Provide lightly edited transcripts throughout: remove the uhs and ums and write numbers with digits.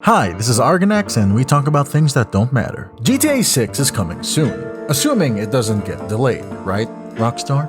Hi, this is Argonax, and we talk about things that don't matter. GTA 6 is coming soon, assuming it doesn't get delayed, right, Rockstar?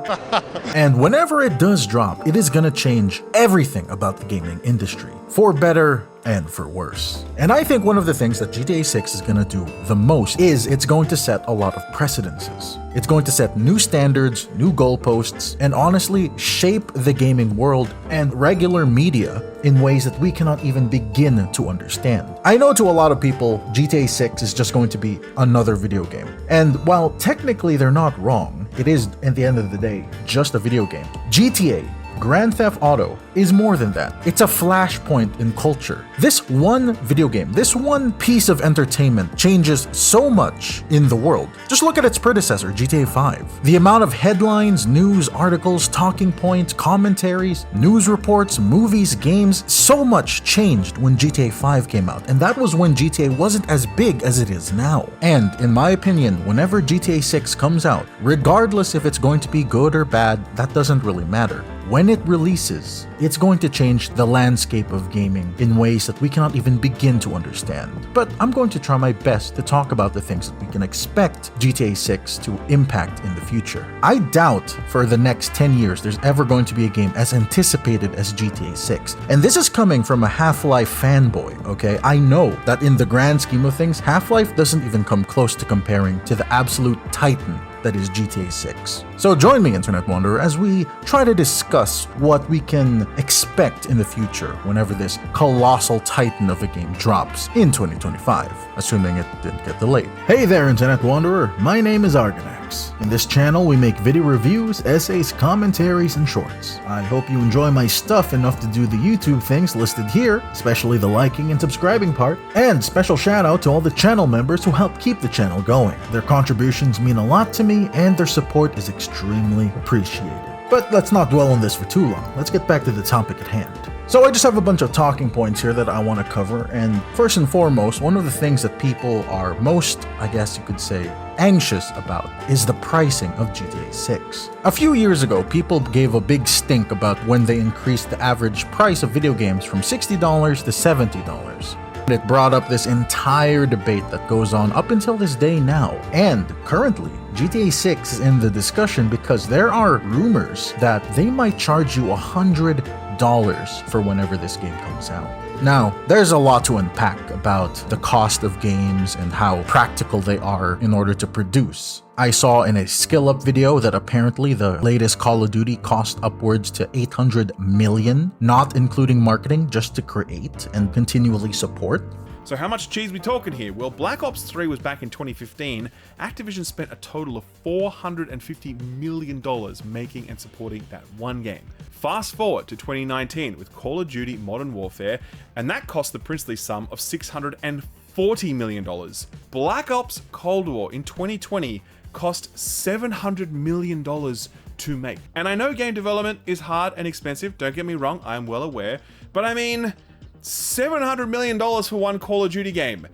And whenever it does drop, it is gonna change everything about the gaming industry, for better and for worse. And I think one of the things that GTA 6 is gonna do the most is it's going to set a lot of precedences. It's going to set new standards, new goalposts, and honestly shape the gaming world and regular media in ways that we cannot even begin to understand. I know to a lot of people, GTA 6 is just going to be another video game. And while technically they're not wrong, it is, at the end of the day, just a video game. GTA, Grand Theft Auto, is more than that. It's a flashpoint in culture. This one video game, this one piece of entertainment changes so much in the world. Just look at its predecessor, GTA 5. The amount of headlines, news, articles, talking points, commentaries, news reports, movies, games, so much changed when GTA 5 came out, and that was when GTA wasn't as big as it is now. And in my opinion, whenever GTA 6 comes out, regardless if it's going to be good or bad, that doesn't really matter. When it releases, it's going to change the landscape of gaming in ways that we cannot even begin to understand. But I'm going to try my best to talk about the things that we can expect GTA 6 to impact in the future. I doubt for the next 10 years there's ever going to be a game as anticipated as GTA 6. And this is coming from a Half-Life fanboy, okay? I know that in the grand scheme of things, Half-Life doesn't even come close to comparing to the absolute titan that is GTA 6. So join me, Internet Wanderer, as we try to discuss what we can expect in the future whenever this colossal titan of a game drops in 2025, assuming it didn't get delayed. Hey there, Internet Wanderer, my name is Argonax. In this channel, we make video reviews, essays, commentaries, and shorts. I hope you enjoy my stuff enough to do the YouTube things listed here, especially the liking and subscribing part, and special shout out to all the channel members who help keep the channel going. Their contributions mean a lot to me, and their support is extremely appreciated. But let's not dwell on this for too long. Let's get back to the topic at hand. So I just have a bunch of talking points here that I want to cover, and first and foremost, one of the things that people are most, I guess you could say, anxious about is the pricing of GTA 6. A few years ago, people gave a big stink about when they increased the average price of video games from $60 to $70. It brought up this entire debate that goes on up until this day now. And currently, GTA 6 is in the discussion because there are rumors that they might charge you $100 for whenever this game comes out. Now, there's a lot to unpack about the cost of games and how practical they are in order to produce. I saw in a skill up video that apparently the latest Call of Duty cost upwards to $800 million, not including marketing, just to create and continually support. So how much cheese we talking here? Well, Black Ops 3 was back in 2015. Activision spent a total of $450 million making and supporting that one game. Fast forward to 2019 with Call of Duty Modern Warfare, and that cost the princely sum of $640 million. Black Ops Cold War in 2020 cost $700 million to make. And I know game development is hard and expensive, don't get me wrong, I am well aware, but I mean, $700 million for one Call of Duty game.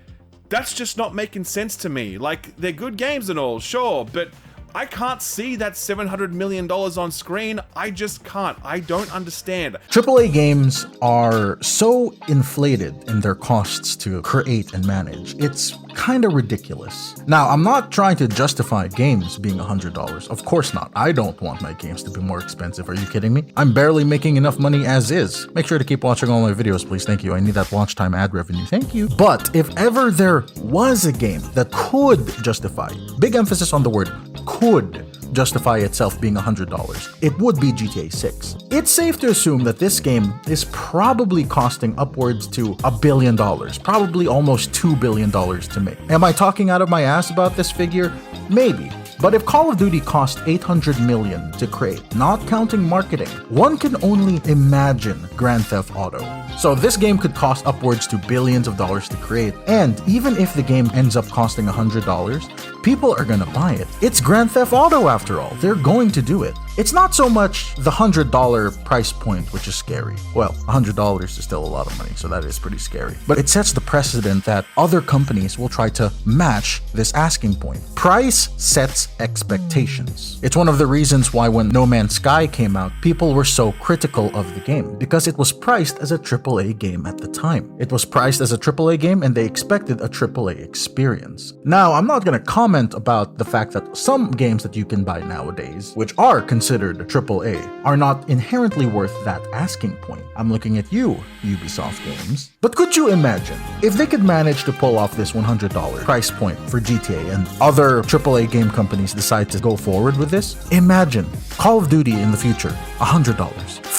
That's just not making sense to me. Like, they're good games and all, sure, but I can't see that $700 million on screen. I just can't. I don't understand. AAA games are so inflated in their costs to create and manage. It's kind of ridiculous. Now, I'm not trying to justify games being $100. Of course not. I don't want my games to be more expensive. Are you kidding me? I'm barely making enough money as is. Make sure to keep watching all my videos, please. Thank you. I need that launch time ad revenue. Thank you. But if ever there was a game that could justify, big emphasis on the word could justify itself being $100, it would be GTA 6. It's safe to assume that this game is probably costing upwards to $1 billion, probably almost $2 billion to make. Am I talking out of my ass about this figure? Maybe. But if Call of Duty cost $800 million to create, not counting marketing, one can only imagine Grand Theft Auto. So this game could cost upwards to billions of dollars to create, and even if the game ends up costing $100, people are gonna buy it. It's Grand Theft Auto after all, they're going to do it. It's not so much the $100 price point, which is scary. Well, $100 is still a lot of money, so that is pretty scary. But it sets the precedent that other companies will try to match this asking point. Price sets expectations. It's one of the reasons why when No Man's Sky came out, people were so critical of the game, because it was priced as a AAA game at the time. It was priced as a AAA game and they expected a AAA experience. Now, I'm not going to comment about the fact that some games that you can buy nowadays, which are considered AAA, are not inherently worth that asking point. I'm looking at you, Ubisoft games. But could you imagine if they could manage to pull off this $100 price point for GTA and other AAA game companies decide to go forward with this? Imagine Call of Duty in the future, $100.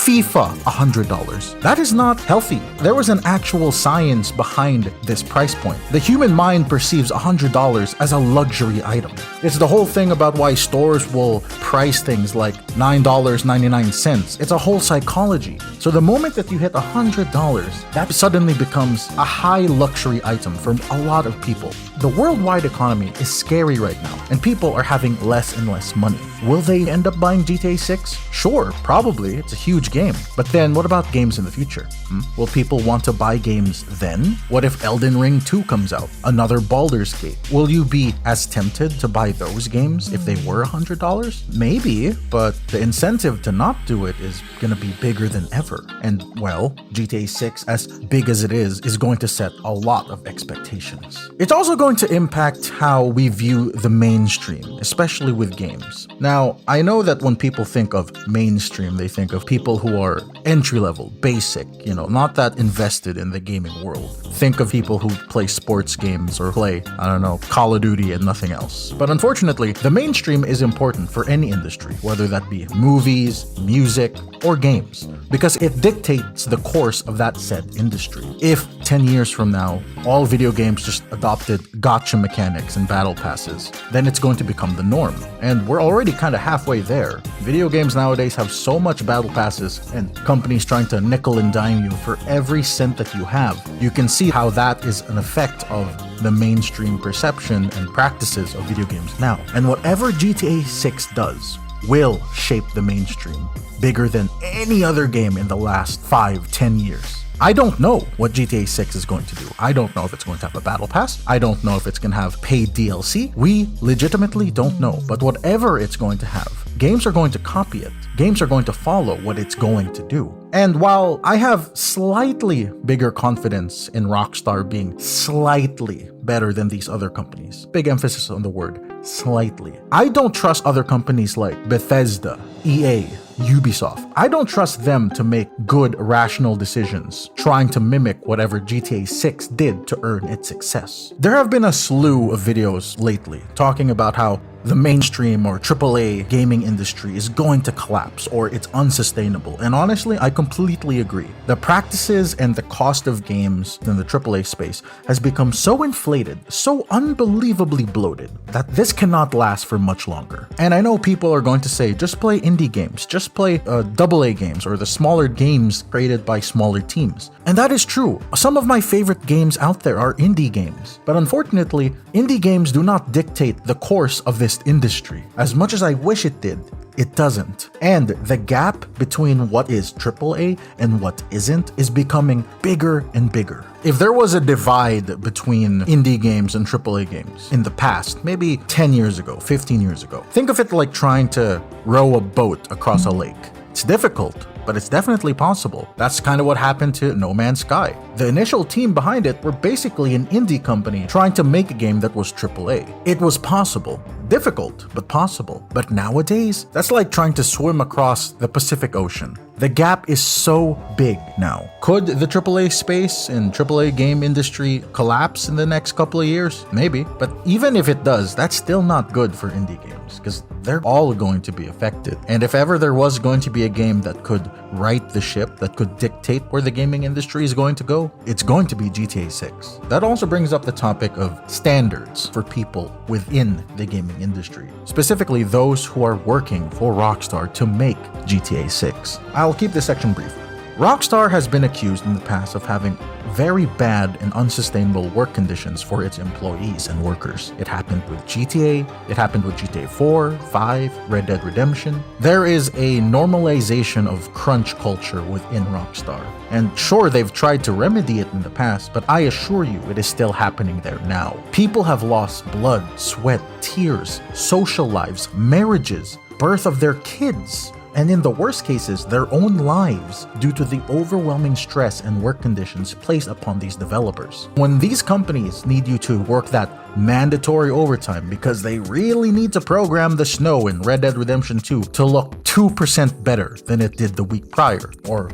FIFA, $100. That is not healthy. There was an actual science behind this price point. The human mind perceives $100 as a luxury item. It's the whole thing about why stores will price things like $9.99. It's a whole psychology. So the moment that you hit $100, that suddenly becomes a high luxury item for a lot of people. The worldwide economy is scary right now, and people are having less and less money. Will they end up buying GTA 6? Sure, probably. It's a huge game. But then what about games in the future? Will people want to buy games then? What if Elden Ring 2 comes out? Another Baldur's Gate? Will you be as tempted to buy those games if they were $100? Maybe, but the incentive to not do it is going to be bigger than ever. And, well, GTA 6, as big as it is going to set a lot of expectations. It's also going to impact how we view the mainstream, especially with games. Now, I know that when people think of mainstream, they think of people who are entry-level, basic, not that invested in the gaming world. Think of people who play sports games or play, Call of Duty and nothing else. But unfortunately, the mainstream is important for any industry, whether that be movies, music, or games, because it dictates the course of that said industry. If 10 years from now, all video games just adopted gacha mechanics and battle passes, then it's going to become the norm. And we're already kind of halfway there. Video games nowadays have so much battle passes and companies trying to nickel and dime you for every cent that you have. You can see how that is an effect of the mainstream perception and practices of video games now. And whatever GTA 6 does will shape the mainstream bigger than any other game in the last 5-10 years. I don't know what GTA 6 is going to do. I don't know if it's going to have a battle pass. I don't know if it's going to have paid DLC. We legitimately don't know. But whatever it's going to have, games are going to copy it. Games are going to follow what it's going to do. And while I have slightly bigger confidence in ROCKSTAR being slightly better than these other companies, big emphasis on the word slightly, I don't trust other companies like Bethesda, EA, Ubisoft. I don't trust them to make good, rational decisions, trying to mimic whatever GTA 6 did to earn its success. There have been a slew of videos lately talking about how the mainstream or AAA gaming industry is going to collapse or it's unsustainable. And honestly, I completely agree. The practices and the cost of games in the AAA space has become so inflated, so unbelievably bloated, that this cannot last for much longer. And I know people are going to say, just play indie games, just play AA games or the smaller games created by smaller teams. And that is true. Some of my favorite games out there are indie games. But unfortunately, indie games do not dictate the course of this industry. As much as I wish it did, it doesn't. And the gap between what is AAA and what isn't is becoming bigger and bigger. If there was a divide between indie games and AAA games in the past, maybe 10 years ago, 15 years ago, think of it like trying to row a boat across a lake. It's difficult, but it's definitely possible. That's kind of what happened to No Man's Sky. The initial team behind it were basically an indie company trying to make a game that was AAA. It was possible. Difficult, but possible. But nowadays, that's like trying to swim across the Pacific Ocean. The gap is so big now. Could the AAA space and AAA game industry collapse in the next couple of years? Maybe. But even if it does, that's still not good for indie games because they're all going to be affected. And if ever there was going to be a game that could right the ship, that could dictate where the gaming industry is going to go, it's going to be GTA 6. That also brings up the topic of standards for people within the gaming industry, specifically those who are working for ROCKSTAR to make GTA 6. I'll keep this section brief. Rockstar has been accused in the past of having very bad and unsustainable work conditions for its employees and workers. It happened with GTA, it happened with GTA 4, 5, Red Dead Redemption. There is a normalization of crunch culture within Rockstar. And sure, they've tried to remedy it in the past, but I assure you it is still happening there now. People have lost blood, sweat, tears, social lives, marriages, birth of their kids, and in the worst cases, their own lives due to the overwhelming stress and work conditions placed upon these developers. When these companies need you to work that mandatory overtime because they really need to program the snow in Red Dead Redemption 2 to look 2% better than it did the week prior, or,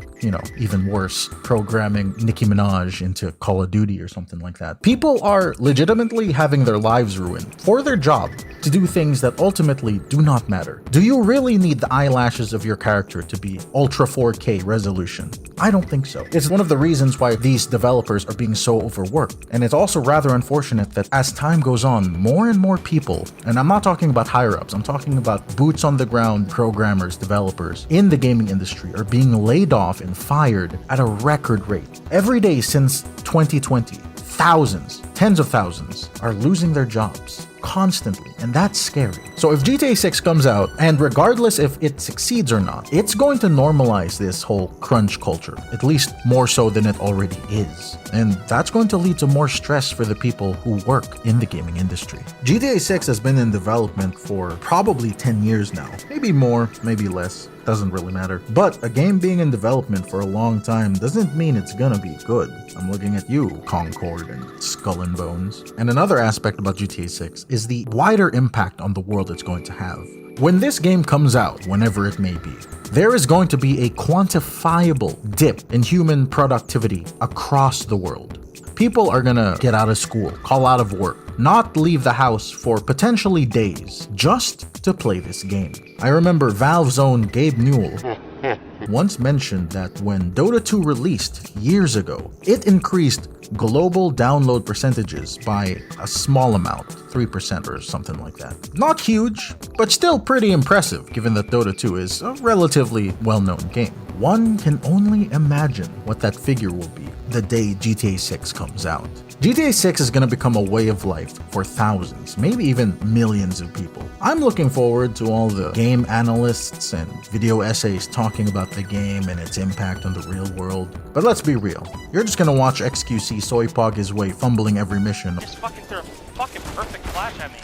even worse, programming Nicki Minaj into Call of Duty or something like that. People are legitimately having their lives ruined for their job to do things that ultimately do not matter. Do you really need the eyelashes of your character to be Ultra 4K resolution? I don't think so. It's one of the reasons why these developers are being so overworked. And it's also rather unfortunate that as time goes on, more and more people, and I'm not talking about higher-ups, I'm talking about boots on the ground programmers, developers in the gaming industry are being laid off and fired at a record rate. Every day since 2020, thousands, tens of thousands are losing their jobs constantly, and that's scary. So if GTA 6 comes out, and regardless if it succeeds or not, it's going to normalize this whole crunch culture, at least more so than it already is. And that's going to lead to more stress for the people who work in the gaming industry. GTA 6 has been in development for probably 10 years now. Maybe more, maybe less. Doesn't really matter. But a game being in development for a long time doesn't mean it's gonna be good. I'm looking at you, Concord and Skull and Bones. And another aspect about GTA 6 is the wider impact on the world it's going to have. When this game comes out, whenever it may be, there is going to be a quantifiable dip in human productivity across the world. People are gonna get out of school, call out of work, not leave the house for potentially days just to play this game. I remember Valve's own Gabe Newell once mentioned that when Dota 2 released years ago, it increased global download percentages by a small amount, 3% or something like that. Not huge, but still pretty impressive given that Dota 2 is a relatively well-known game. One can only imagine what that figure will be the day GTA 6 comes out. GTA 6 is going to become a way of life for thousands, maybe even millions of people. I'm looking forward to all the game analysts and video essays talking about the game and its impact on the real world. But let's be real, you're just going to watch XQC soypog his way fumbling every mission. Just fucking threw a fucking perfect flash at me.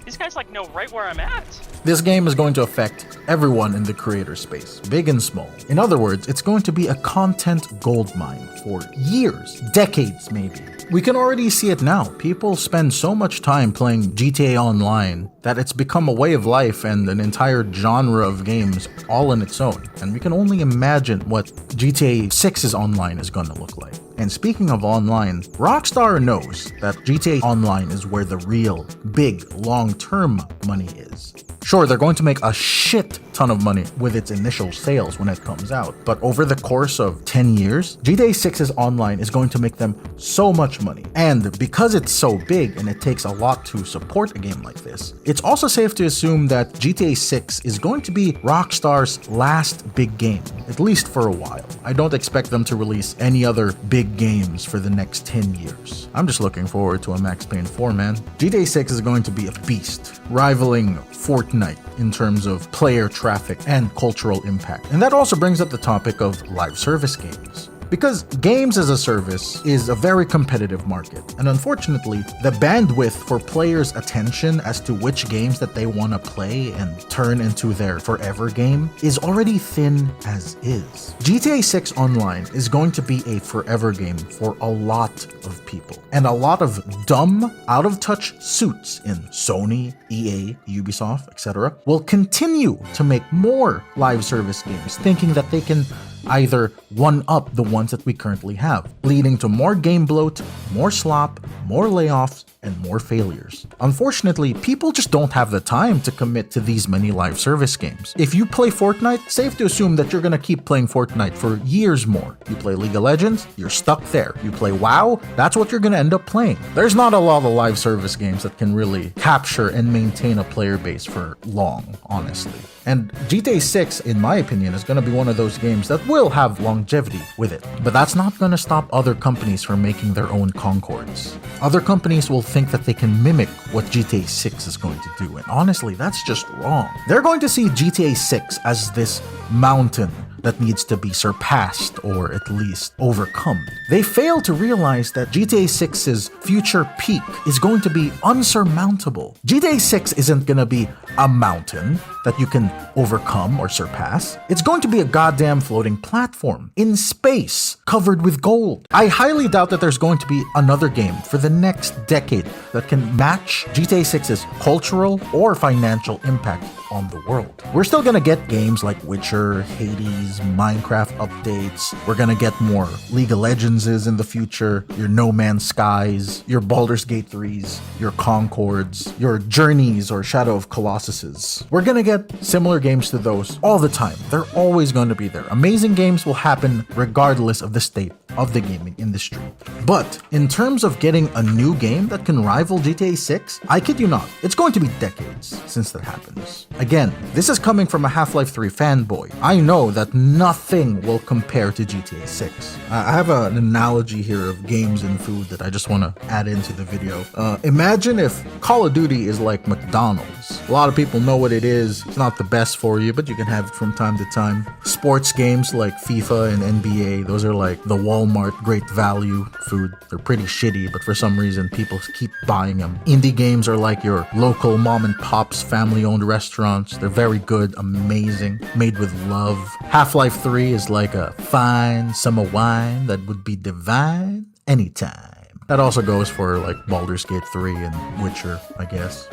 These guys know right where I'm at. This game is going to affect everyone in the creator space, big and small. In other words, it's going to be a content goldmine for years, decades maybe. We can already see it now. People spend so much time playing GTA Online that it's become a way of life and an entire genre of games all in its own. And we can only imagine what GTA 6's online is going to look like. And speaking of online, Rockstar knows that GTA Online is where the real, big, long-term money is. Sure, they're going to make a shit ton of money with its initial sales when it comes out, but over the course of 10 years, GTA 6's online is going to make them so much money. And because it's so big and it takes a lot to support a game like this, it's also safe to assume that GTA 6 is going to be Rockstar's last big game, at least for a while. I don't expect them to release any other big games for the next 10 years. I'm just looking forward to a Max Payne 4, man. GTA 6 is going to be a beast, rivaling Fortnite in terms of player traffic and cultural impact. And that also brings up the topic of live service games. Because games as a service is a very competitive market, and unfortunately, the bandwidth for players' attention as to which games that they want to play and turn into their forever game is already thin as is. GTA 6 Online is going to be a forever game for a lot of people, and a lot of dumb, out-of-touch suits in Sony, EA, Ubisoft, etc. will continue to make more live service games, thinking that they can either one-up the ones that we currently have, leading to more game bloat, more slop, more layoffs, and more failures. Unfortunately, people just don't have the time to commit to these many live service games. If you play Fortnite, safe to assume that you're gonna keep playing Fortnite for years more. You play League of Legends, you're stuck there. You play WoW, that's what you're gonna end up playing. There's not a lot of live service games that can really capture and maintain a player base for long, honestly. And GTA 6, in my opinion, is going to be one of those games that will have longevity with it. But that's not going to stop other companies from making their own Concords. Other companies will think that they can mimic what GTA 6 is going to do. And honestly, that's just wrong. They're going to see GTA 6 as this mountain that needs to be surpassed or at least overcome. They fail to realize that GTA 6's future peak is going to be unsurmountable. GTA 6 isn't gonna be a mountain that you can overcome or surpass. It's going to be a goddamn floating platform in space covered with gold. I highly doubt that there's going to be another game for the next decade that can match GTA 6's cultural or financial impact on the world. We're still gonna get games like Witcher, Hades, Minecraft updates. We're gonna get more League of Legends in the future, your No Man's Skies, your Baldur's Gate 3s, your Concords, your Journeys or Shadow of Colossuses. We're gonna get similar games to those all the time. They're always going to be there. Amazing games will happen regardless of the state of the gaming industry. But in terms of getting a new game that can rival GTA 6, I kid you not, it's going to be decades since that happens. Again, this is coming from a Half-Life 3 fanboy. I know that nothing will compare to GTA 6. I have an analogy here of games and food that I just want to add into the video. Imagine if Call of Duty is like McDonald's. A lot of people know what it is. It's not the best for you, but you can have it from time to time. Sports games like FIFA and NBA, those are like the Walmart great value food. They're pretty shitty, but for some reason people keep buying them. Indie games are like your local mom and pop's family-owned restaurants. They're very good, amazing, made with love. Half-Life 3 is like a fine summer wine that would be divine anytime. That also goes for like Baldur's Gate 3 and Witcher, I guess.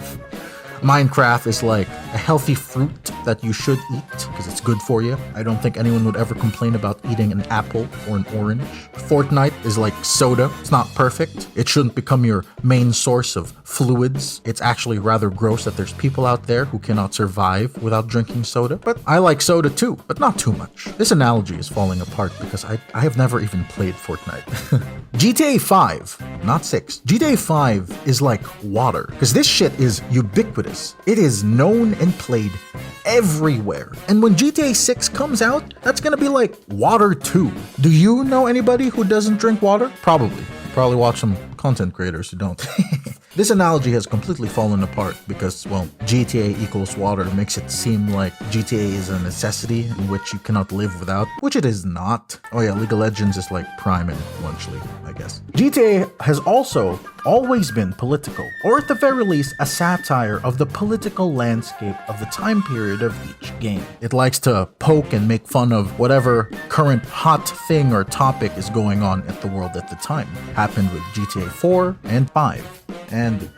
Minecraft is like a healthy fruit that you should eat because it's good for you. I don't think anyone would ever complain about eating an apple or an orange. Fortnite is like soda. It's not perfect. It shouldn't become your main source of fluids. It's actually rather gross that there's people out there who cannot survive without drinking soda. But I like soda too, but not too much. This analogy is falling apart because I have never even played Fortnite. GTA 5, not 6. GTA 5 is like water because this shit is ubiquitous. It is known and played everywhere. And when GTA 6 comes out, that's gonna be like water 2. Do you know anybody who doesn't drink water? Probably watch some content creators who don't. This analogy has completely fallen apart because, well, GTA equals water makes it seem like GTA is a necessity in which you cannot live without, which it is not. Oh yeah, League of Legends is like Prime and Lunch League, I guess. GTA has also always been political, or at the very least, a satire of the political landscape of the time period of each game. It likes to poke and make fun of whatever current hot thing or topic is going on at the world at the time. Happened with GTA 4 and 5. And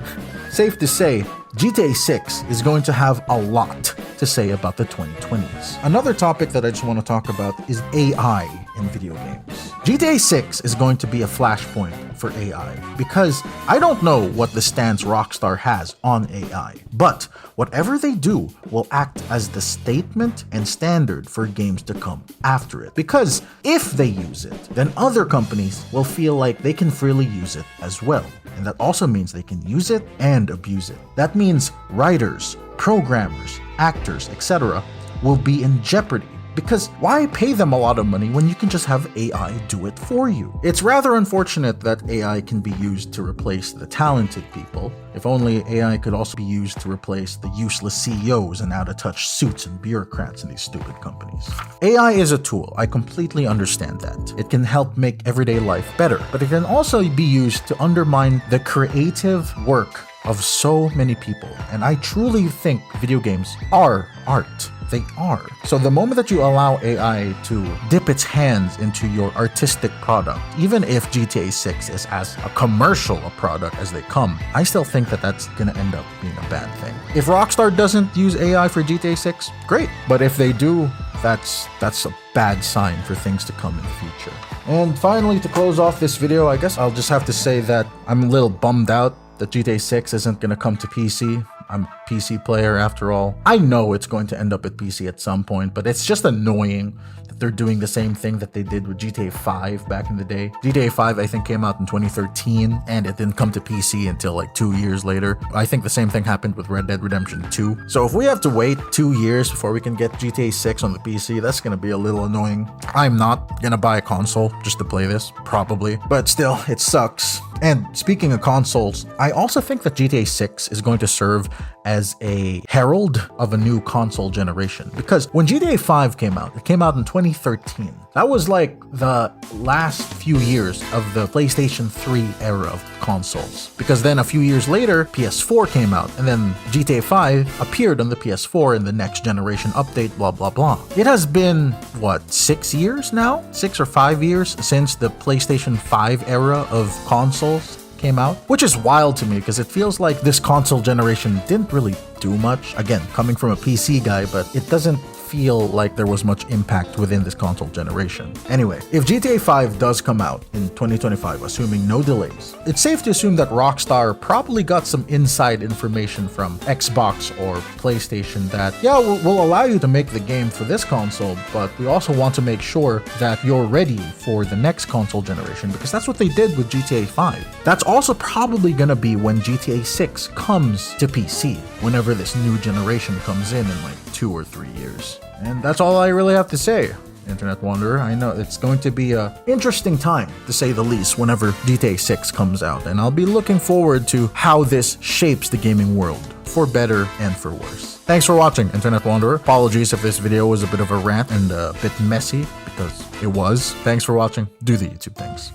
safe to say, GTA 6 is going to have a lot to say about the 2020s. Another topic that I just want to talk about is AI in video games. GTA 6 is going to be a flashpoint for AI because I don't know what the stance ROCKSTAR has on AI, but whatever they do will act as the statement and standard for games to come after it. Because if they use it, then other companies will feel like they can freely use it as well. And that also means they can use it and abuse it. That means writers, programmers, actors, etc. will be in jeopardy. Because why pay them a lot of money when you can just have AI do it for you? It's rather unfortunate that AI can be used to replace the talented people. If only AI could also be used to replace the useless CEOs and out-of-touch suits and bureaucrats in these stupid companies. AI is a tool. I completely understand that. It can help make everyday life better, but it can also be used to undermine the creative work of so many people. And I truly think video games are art. They are. So the moment that you allow AI to dip its hands into your artistic product, even if GTA 6 is as a commercial a product as they come, I still think that that's going to end up being a bad thing. If ROCKSTAR doesn't use AI for GTA 6, great. But if they do, that's a bad sign for things to come in the future. And finally, to close off this video, I guess I'll just have to say that I'm a little bummed out that GTA 6 isn't gonna come to PC. I'm a PC player after all. I know it's going to end up at PC at some point, but it's just annoying that they're doing the same thing that they did with GTA 5 back in the day. GTA 5, I think, came out in 2013, and it didn't come to PC until like 2 years later. I think the same thing happened with Red Dead Redemption 2. So if we have to wait 2 years before we can get GTA 6 on the PC, that's gonna be a little annoying. I'm not gonna buy a console just to play this, probably, but still, it sucks. And speaking of consoles, I also think that GTA 6 is going to serve as a herald of a new console generation. Because when GTA 5 came out, it came out in 2013. That was like the last few years of the PlayStation 3 era of consoles. Because then a few years later, PS4 came out, and then GTA 5 appeared on the PS4 in the next generation update, blah, blah, blah. It has been, what, 6 years now? 6 or 5 years since the PlayStation 5 era of consoles came out, which is wild to me because it feels like this console generation didn't really do much. Again, coming from a PC guy, but it doesn't feel like there was much impact within this console generation. Anyway, if GTA 5 does come out in 2025, assuming no delays, it's safe to assume that Rockstar probably got some inside information from Xbox or PlayStation that, yeah, we'll allow you to make the game for this console, but we also want to make sure that you're ready for the next console generation, because that's what they did with GTA 5. That's also probably gonna be when GTA 6 comes to PC, whenever this new generation comes in like 2 or 3 years. And that's all I really have to say, Internet Wanderer. I know it's going to be an interesting time, to say the least, whenever GTA 6 comes out, and I'll be looking forward to how this shapes the gaming world, for better and for worse. Thanks for watching, Internet Wanderer. Apologies if this video was a bit of a rant and a bit messy, because it was. Thanks for watching. Do the YouTube things.